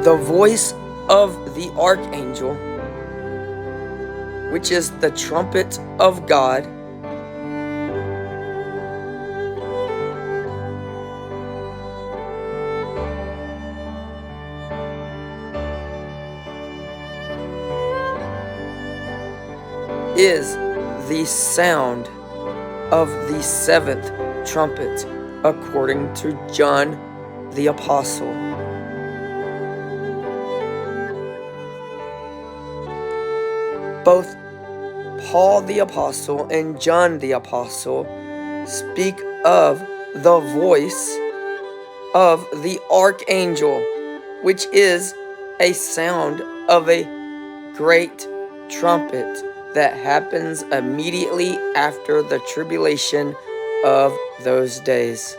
The voice of the archangel, which is the trumpet of God, is the sound of the seventh trumpet, according to John the Apostle. Both Paul the Apostle and John the Apostle speak of the voice of the archangel, which is a sound of a great trumpet that happens immediately after the tribulation of those days.